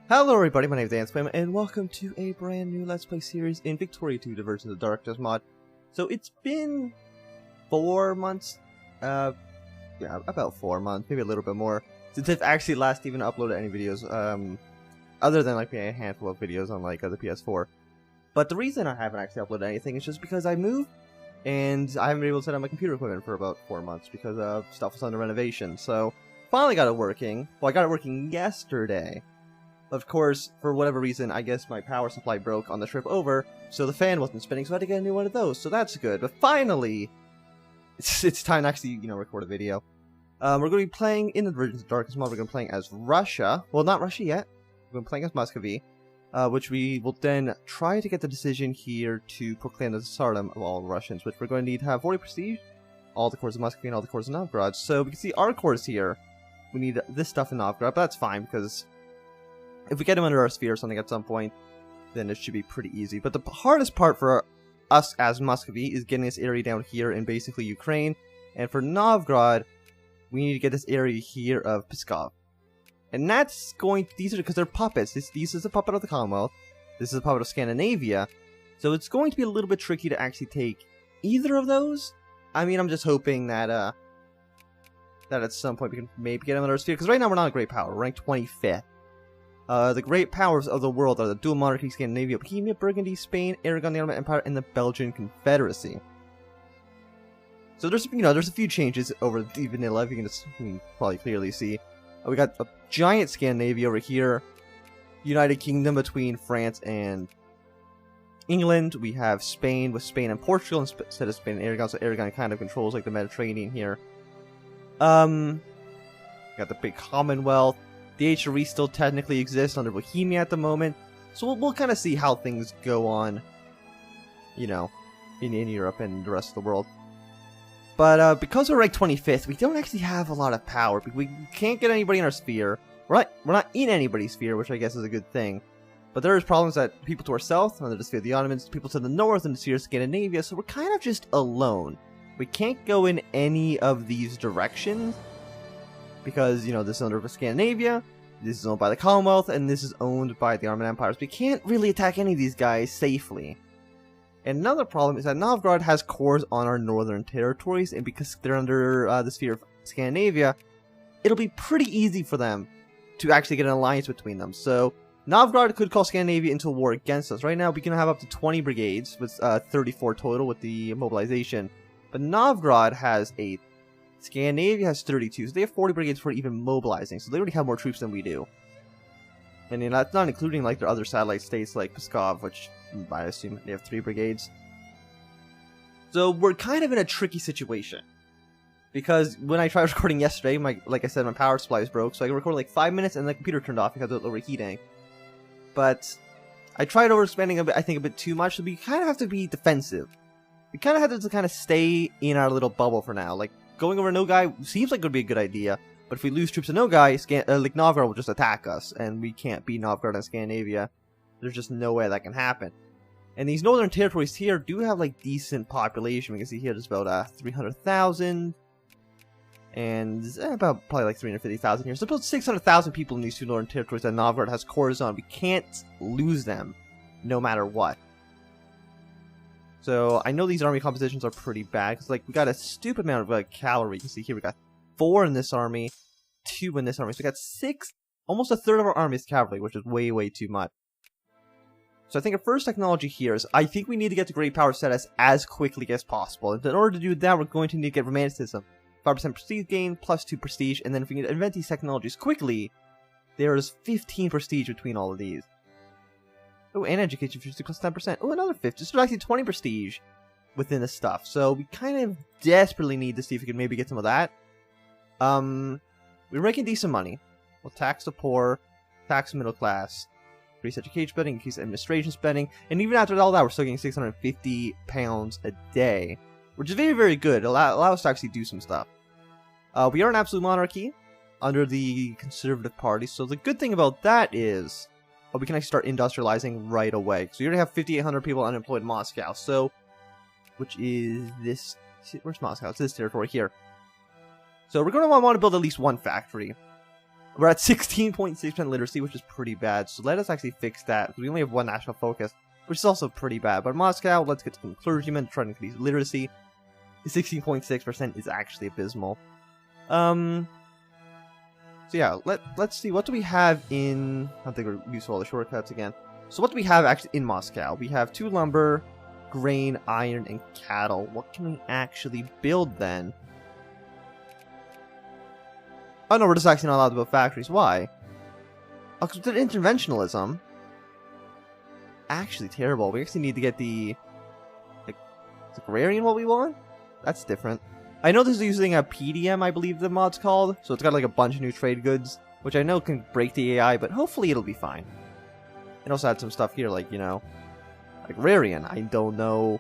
Hello everybody, my name is Dan and welcome to a brand new Let's Play series in Vic2 Divergences of Darkness mod. So it's been 4 months, yeah, about 4 months, maybe a little bit more, since I've actually last even uploaded any videos, other than like a handful of videos on like the PS4. But the reason I haven't actually uploaded anything is just because I moved, and I haven't been able to set up my computer equipment for about 4 months because stuff was under renovation. So finally got it working. Well, I got it working yesterday. Of course, for whatever reason, I guess my power supply broke on the trip over, so the fan wasn't spinning, so I had to get a new one of those, so that's good. But finally, it's time to actually, record a video. We're going to be playing in the Divergences of Darkness mod. We're going to be playing as Russia. Well, not Russia yet. We're going to be playing as Muscovy, which we will then try to get the decision here to proclaim the Tsardom of all Russians, which we're going to need to have 40 prestige, all the cores of Muscovy and all the cores of Novgorod. So we can see our cores here. We need this stuff in Novgorod, but that's fine, because if we get them under our sphere or something at some point, then it should be pretty easy. But the hardest part for us as Muscovy is getting this area down here in basically Ukraine. And for Novgorod, we need to get this area here of Pskov. And that's going to, these are, because they're puppets. This is a puppet of the Commonwealth. This is a puppet of Scandinavia. So it's going to be a little bit tricky to actually take either of those. I mean, I'm just hoping that, that at some point we can maybe get them under our sphere. Because right now we're not a great power. We're ranked 25th. The great powers of the world are the dual monarchy, Scandinavia, Bohemia, Burgundy, Spain, Aragon, the Ottoman Empire, and the Belgian Confederacy. So there's, there's a few changes over the vanilla, if you can probably clearly see. We got a giant Scandinavia over here, United Kingdom between France and England. We have Spain with Spain and Portugal instead of Spain and Aragon, so Aragon kind of controls like the Mediterranean here. Got the big Commonwealth. The HRE still technically exists under Bohemia at the moment, so we'll kind of see how things go on, in Europe and the rest of the world. But because we're ranked 25th, we don't actually have a lot of power. We can't get anybody in our sphere. We're not in anybody's sphere, which I guess is a good thing. But there is problems that people to our south, under the sphere of the Ottomans, people to the north in the sphere of Scandinavia, so we're kind of just alone. We can't go in any of these directions. Because, this is under Scandinavia, this is owned by the Commonwealth, and this is owned by the Ottoman Empire. So we can't really attack any of these guys safely. And another problem is that Novgorod has cores on our northern territories, and because they're under the sphere of Scandinavia, it'll be pretty easy for them to actually get an alliance between them. So Novgorod could call Scandinavia into a war against us. Right now, we can have up to 20 brigades, with 34 total with the mobilization. But Novgorod has 8. Scandinavia has 32, so they have 40 brigades for even mobilizing, so they already have more troops than we do. And that's not including like their other satellite states like Pskov, which I assume they have 3 brigades. So we're kind of in a tricky situation. Because when I tried recording yesterday, like I said, my power supply was broke, so I recorded like 5 minutes and the computer turned off because of overheating. But I tried overspending a bit, I think a bit too much, so we kind of have to be defensive. We kind of have to kind of stay in our little bubble for now, like going over Nogai seems like it would be a good idea, but if we lose troops in Nogai, like Novgorod will just attack us, and we can't beat Novgorod and Scandinavia. There's just no way that can happen. And these northern territories here do have like decent population. We can see here there's about 300,000, and about probably like 350,000 here. So about 600,000 people in these two northern territories that Novgorod has cores on. We can't lose them, no matter what. So, I know these army compositions are pretty bad, because, we got a stupid amount of, cavalry. You can see here, we got 4 in this army, 2 in this army. So, we got 6, almost a third of our army is cavalry, which is way, way too much. So, I think our first technology here is, I think we need to get to Great Power status as quickly as possible. And in order to do that, we're going to need to get Romanticism. 5% prestige gain, plus 2 prestige, and then if we can invent these technologies quickly, there is 15 prestige between all of these. Oh, and education 50 plus 10%. Oh, another 50. So actually 20 prestige within the stuff. So we kind of desperately need to see if we can maybe get some of that. We're making decent money. We'll tax the poor, tax the middle class, increase education spending, increase administration spending, and even after all that, we're still getting 650 pounds a day, which is very, very good. Allow us to actually do some stuff. We are an absolute monarchy under the Conservative Party, so the good thing about that is we can actually start industrializing right away. So you already have 5,800 people unemployed in Moscow. So, which is this? Where's Moscow? It's this territory here. So we're going to want to build at least one factory. We're at 16.6% literacy, which is pretty bad. So let us actually fix that. We only have one national focus, which is also pretty bad. But Moscow, let's get some clergymen trying to increase literacy. 16.6% is actually abysmal. So yeah, let's see, what do we have in... I don't think we're using all the shortcuts again. So what do we have actually in Moscow? We have 2 lumber, grain, iron, and cattle. What can we actually build then? Oh no, we're just actually not allowed to build factories. Why? Oh, because the interventionalism. Actually terrible. We actually need to get the... Like, is agrarian what we want? That's different. I know this is using a PDM, I believe the mod's called. So it's got like a bunch of new trade goods, which I know can break the AI, but hopefully it'll be fine. It also had some stuff here like, you know, agrarian. I don't know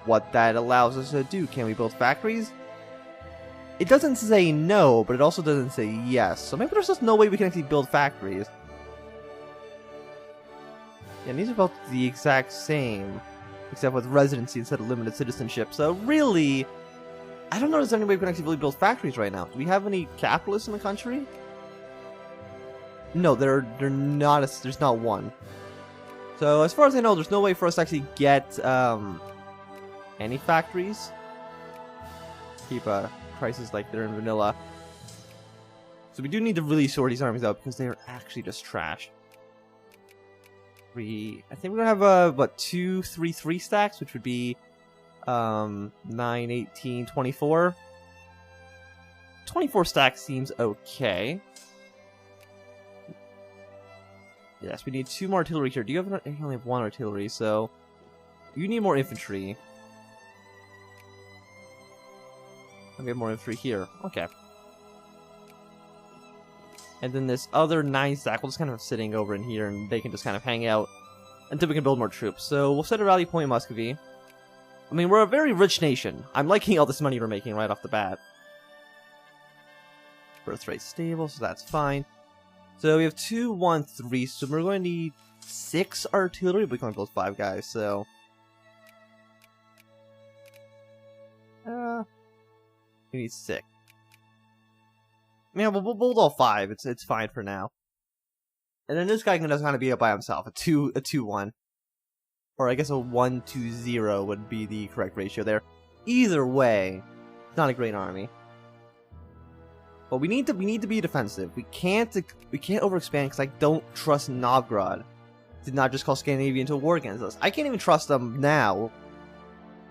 what that allows us to do. Can we build factories? It doesn't say no, but it also doesn't say yes. So maybe there's just no way we can actually build factories. Yeah, these are both the exact same, except with residency instead of limited citizenship. So really, I don't know if there's any way we can actually really build factories right now. Do we have any capitalists in the country? No, they're not. There's not one. So as far as I know, there's no way for us to actually get any factories. Keep prices like they're in vanilla. So we do need to really sort these armies out because they are actually just trash. I think we're gonna have what, 2, 3, 3 stacks, which would be 9, 18, 24. 24 stacks seems okay. Yes, we need 2 more artillery here. Do you have you only have 1 artillery, so you need more infantry. I'll get more infantry here. Okay. And then this other 9 stack, we'll just kind of sitting over in here, and they can just kind of hang out until we can build more troops. So we'll set a rally point in Muscovy. I mean, we're a very rich nation. I'm liking all this money we're making right off the bat. Birth rate stable, so that's fine. So we have 2, 1, 3, so we're going to need 6 artillery, but we can only build 5 guys, so... we need 6. Yeah, we'll build all 5. It's fine for now. And then this guy can just kind of be up by himself. A 2-1. Or I guess a 1-2-0 would be the correct ratio there. Either way, it's not a great army. But we need to be defensive. We can't overexpand because I don't trust Novgorod. Did not just call Scandinavia into a war against us. I can't even trust them now.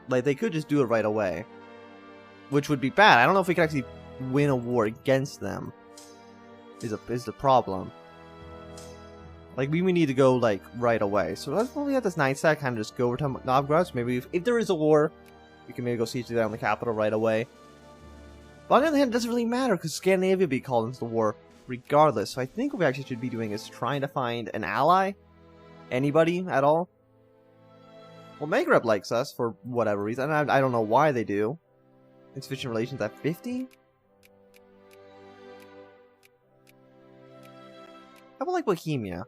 Like, they could just do it right away, which would be bad. I don't know if we can actually win a war against them. Is the problem. Like, we need to go, like, right away. So let's probably have this 9 stack kind of just go over to Novgorod. So maybe if there is a war, we can maybe go siege down the capital right away. But on the other hand, it doesn't really matter because Scandinavia will be called into the war regardless. So I think what we actually should be doing is trying to find an ally. Anybody at all. Well, Maghreb likes us for whatever reason. I don't know why they do. Insufficient relations at 50? How about like Bohemia?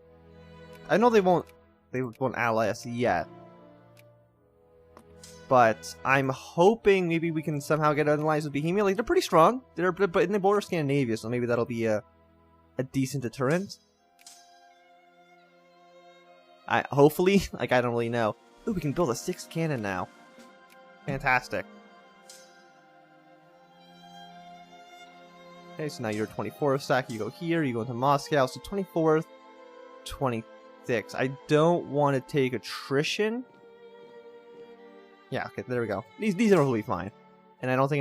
I know they won't ally us yet. But I'm hoping maybe we can somehow get an alliance with Bohemia. Like, they're pretty strong. They're but in the border of Scandinavia, so maybe that'll be a decent deterrent. Hopefully, like, I don't really know. Ooh, we can build a 6th cannon now. Fantastic. Okay, so now you're 24th stack. You go here. You go into Moscow. So 24th, 26th. I don't want to take attrition. Yeah, okay, there we go. These are really fine. And I don't think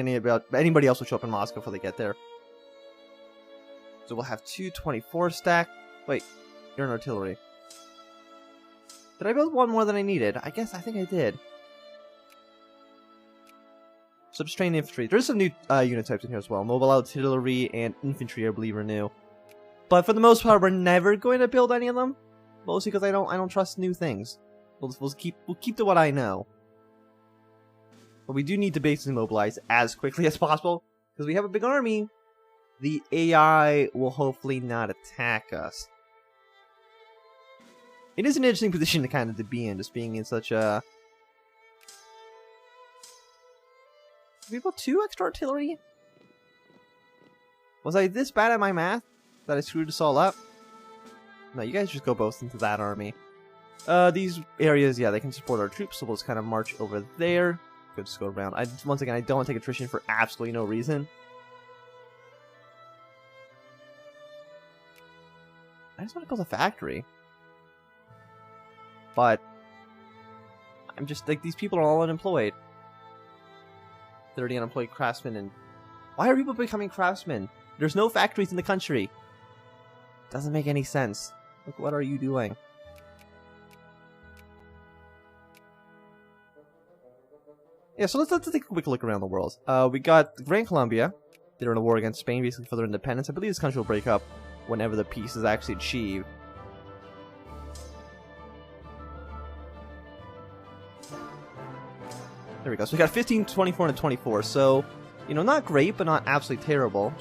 anybody else will show up in Moscow before they get there. So we'll have 2 24 stack. Wait, you're an artillery. Did I build 1 more than I needed? I think I did. Substrained infantry. There's some new unit types in here as well. Mobile artillery and infantry, I believe, are new. But for the most part, we're never going to build any of them. Mostly because I don't trust new things. We'll keep to what I know. But we do need to basically mobilize as quickly as possible, because we have a big army. The AI will hopefully not attack us. It is an interesting position to kind of be in, just being in such a... Have we built 2 extra artillery? Was I this bad at my math? that I screwed us all up? No, you guys just go both into that army. These areas, yeah, they can support our troops, so we'll just kind of march over there. We'll just go around. Once again, I don't want to take attrition for absolutely no reason. I just want to build a factory. But I'm just like, these people are all unemployed. 30 unemployed craftsmen, and why are people becoming craftsmen? There's no factories in the country. Doesn't make any sense. Like, what are you doing? Yeah, so let's take a quick look around the world. We got Gran Colombia. They're in a war against Spain, basically for their independence. I believe this country will break up whenever the peace is actually achieved. There we go. So we got 15, 24, and 24. So, you know, not great, but not absolutely terrible.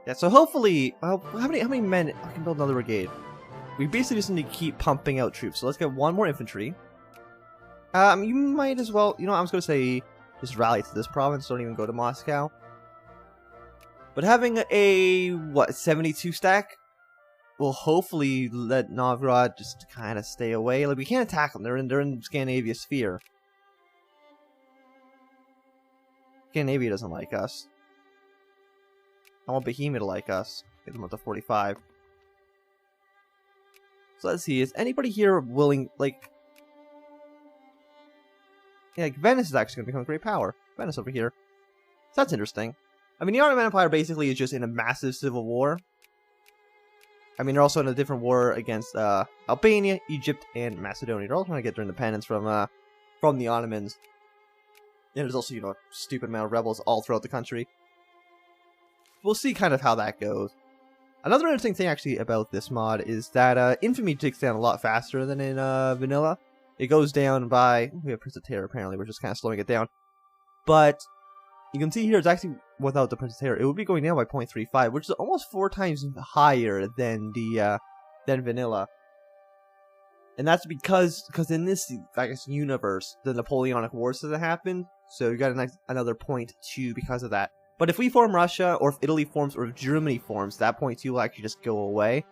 Yeah, so hopefully, how many men I can build another brigade? We basically just need to keep pumping out troops. So let's get one more infantry. You might as well, you know, I was going to say just rally to this province, don't even go to Moscow. But having a, what, 72 stack will hopefully let Novgorod just kind of stay away. Like, we can't attack them, they're in Scandinavia sphere. Scandinavia doesn't like us. I want Bohemia to like us. Get them up to 45. So let's see, is anybody here willing, like... Yeah, like Venice is actually going to become a great power. Venice over here. So that's interesting. I mean, the Ottoman Empire basically is just in a massive civil war. I mean, they're also in a different war against Albania, Egypt, and Macedonia. They're all trying to get their independence from the Ottomans. And there's also, you know, a stupid amount of rebels all throughout the country. We'll see kind of how that goes. Another interesting thing, actually, about this mod is that Infamy takes down a lot faster than in Vanilla. It goes down by... We have Prince of Terror, apparently. We're just kind of slowing it down. But you can see here, it's actually without the Prince of Terror. It would be going down by 0.35, which is almost 4 times higher than the than Vanilla. And that's because in this, I guess, universe, the Napoleonic Wars doesn't happen. So you got another 0.2 because of that. But if we form Russia, or if Italy forms, or if Germany forms, that 0.2 will actually just go away.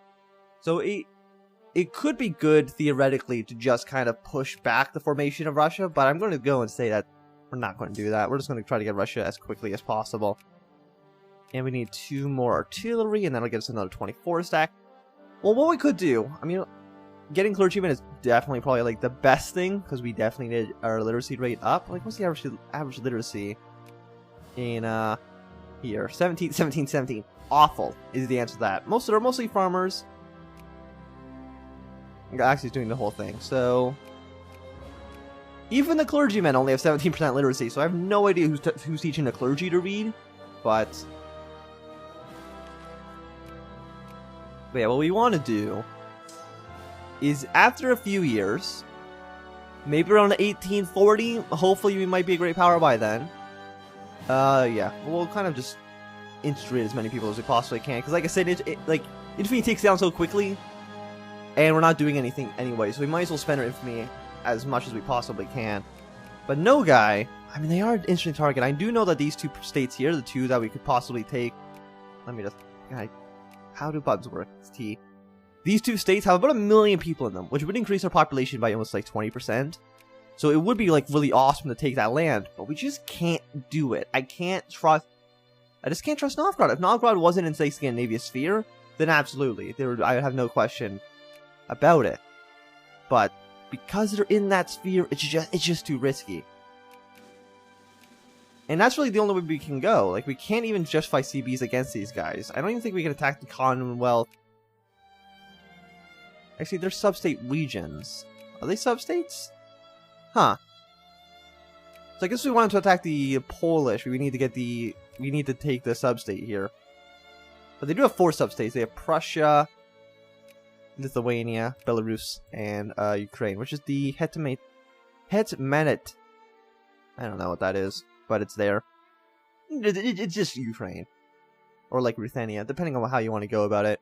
So it could be good, theoretically, to just kind of push back the formation of Russia, but I'm going to go and say that we're not going to do that. We're just going to try to get Russia as quickly as possible. And we need 2 more artillery, and that'll get us another 24 stack. Well, what we could do, I mean, getting clergymen is definitely probably, like, the best thing, because we definitely need our literacy rate up. Like, what's the average literacy in, here? 17, 17, 17. Awful is the answer to that. They're mostly farmers. Actually doing the whole thing, so... Even the clergymen only have 17% literacy, so I have no idea who's teaching the clergy to read, but yeah, what we want to do is, after a few years, maybe around 1840, hopefully we might be a great power by then. Yeah, we'll kind of just integrate as many people as we possibly can, because like I said, like, Infamy takes down so quickly, and we're not doing anything anyway, so we might as well spend our Infamy as much as we possibly can. But Nogai, I mean, they are an interesting target. I do know that these 2 states here, the 2 that we could possibly take... Let me just... How do buttons work? It's T. These 2 states have about 1 million people in them, which would increase our population by almost like 20%. So it would be like really awesome to take that land, but we just can't do it. I just can't trust Novgorod. If Novgorod wasn't in, say, Scandinavia sphere, then absolutely. I would have no question about it. But because they're in that sphere, it's just too risky. And that's really the only way we can go. Like, we can't even justify CBs against these guys. I don't even think we can attack the Commonwealth. Actually, they're sub-state regions. Are they sub-states? Huh. So I guess if we wanted to attack the Polish, we need to take the sub-state here. But they do have 4 sub-states. They have Prussia, Lithuania, Belarus, and Ukraine, which is the Hetmanate. I don't know what that is, but it's there. It's just Ukraine. Or like Ruthenia, depending on how you want to go about it.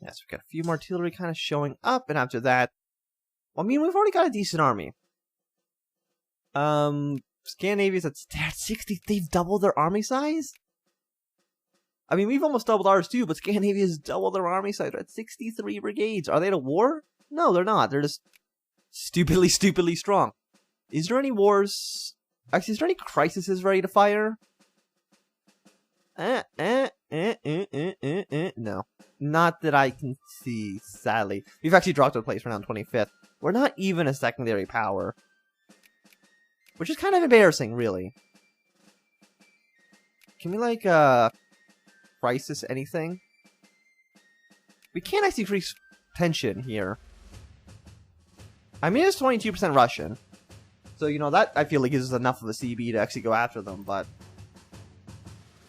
Yes, we've got a few more artillery kind of showing up, and after that... Well, I mean, we've already got a decent army. Scandinavia's at 60, they've doubled their army size? I mean, we've almost doubled ours too, but Scandinavia's doubled their army size. They're at 63 brigades. Are they at a war? No, they're not. They're just stupidly strong. Is there any wars? Actually, is there any crises ready to fire? No. Not that I can see, sadly. We've actually dropped to a place around 25th. We're not even a secondary power. Which is kind of embarrassing, really. Can we, like, crisis anything? We can't actually increase tension here. I mean, it's 22% Russian. So, you know, that I feel like is enough of a CB to actually go after them, but...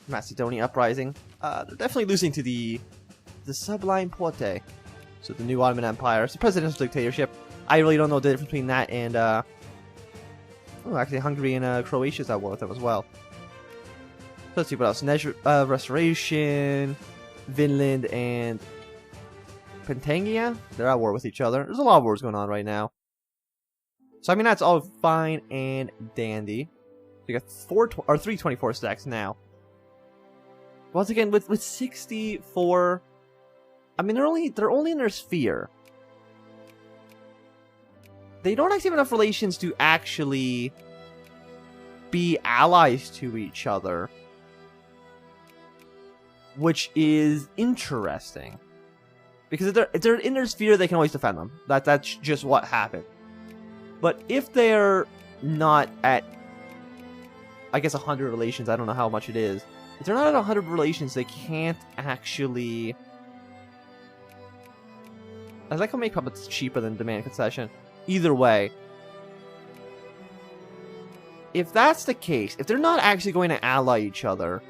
Macedonian Uprising. They're definitely losing to the Sublime Porte. So the new Ottoman Empire. It's a presidential dictatorship. I really don't know the difference between that and, oh, actually Hungary and Croatia's at war with them as well. So let's see what else. Restoration, Vinland, and Pentangia. They're at war with each other. There's a lot of wars going on right now. So I mean that's all fine and dandy. We got 324 stacks now. Once again, with 64, I mean they're only in their sphere. They don't actually have enough relations to actually be allies to each other, which is interesting. Because if they're in their sphere, they can always defend them. That's just what happened. But if they're not at, I guess, 100 relations, I don't know how much it is. If they're not at 100 relations, they can't actually... I like how make puppets cheaper than demand concession. Either way. If that's the case, if they're not actually going to ally each other,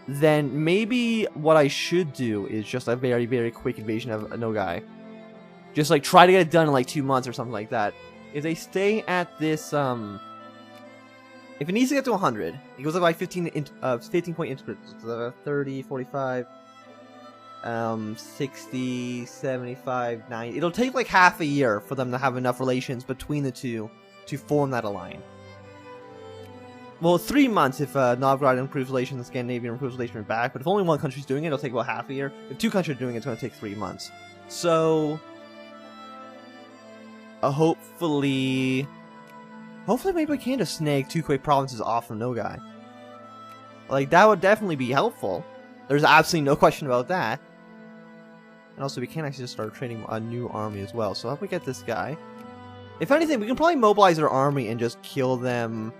then maybe what I should do is just a very, very quick invasion of Nogai. Just like try to get it done in like 2 months or something like that. If they stay at this, if it needs to get to 100, it goes up by 15 point increments. 30, 45, 60, 75, 90. It'll take like half a year for them to have enough relations between the two to form that alliance. Well, 3 months if Novgorod improves relations and Scandinavia improves relations back, but if only one country's doing it, it'll take about half a year. If 2 countries are doing it, it's going to take 3 months. So, hopefully maybe we can just snag 2 quick provinces off from Nogai. Like, that would definitely be helpful. There's absolutely no question about that. And also, we can actually just start training a new army as well. So, how do we get this guy? If anything, we can probably mobilize their army and just kill them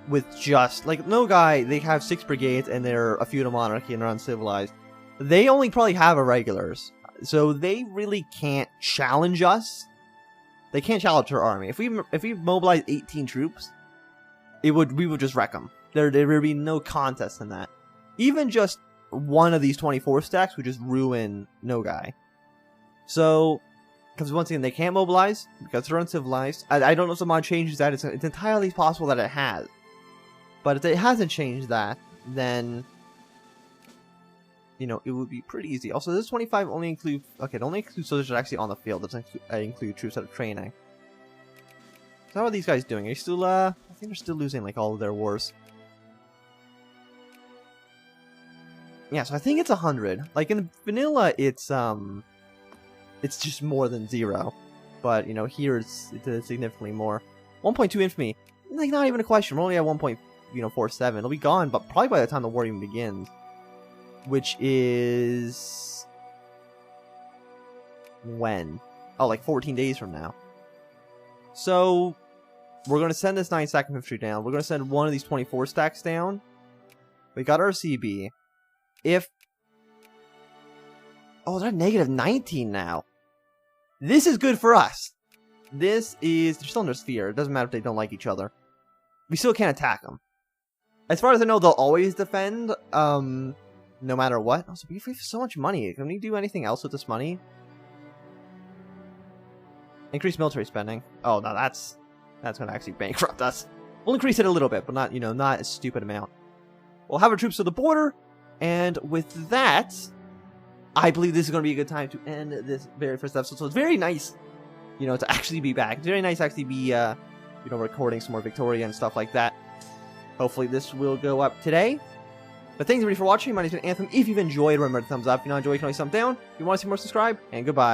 with just... Like, Nogai, they have 6 brigades and they're a feudal monarchy and they're uncivilized. They only probably have irregulars. So, they really can't challenge us. They can't challenge our army. If we mobilize 18 troops, we would just wreck them. There would be no contest in that. Even just one of these 24 stacks would just ruin Nogai. So, because once again, they can't mobilize because they're uncivilized. I don't know if the mod changes that. It's entirely possible that it has. But if it hasn't changed that, then, you know, it would be pretty easy. Also, this 25 only includes... Okay, it only includes soldiers that are actually on the field. It doesn't include troops that are training. So how are these guys doing? Are you still, I think they're still losing, like, all of their wars. Yeah, so I think it's 100. Like, in vanilla, it's just more than 0. But, you know, here it's significantly more. 1.2 infamy. Like, not even a question. We're only at 1.47. It'll be gone, but probably by the time the war even begins. Which is... when? Oh, like 14 days from now. So, we're going to send this 9-stack infantry down. We're going to send one of these 24 stacks down. We got our CB. If... Oh, they're at negative 19 now. This is good for us. This is... They're still in their sphere. It doesn't matter if they don't like each other. We still can't attack them. As far as I know, they'll always defend, no matter what. Also, we have so much money. Can we do anything else with this money? Increase military spending. Oh, no, that's going to actually bankrupt us. We'll increase it a little bit, but not, you know, not a stupid amount. We'll have our troops to the border, and with that, I believe this is going to be a good time to end this very first episode. So it's very nice, you know, to actually be back. It's very nice to actually be, you know, recording some more Victoria and stuff like that. Hopefully this will go up today. But thanks everybody for watching. My name's been Anthem. If you've enjoyed, remember to thumbs up. If you not enjoyed, you can always thumb down. If you want to see more, subscribe, and goodbye.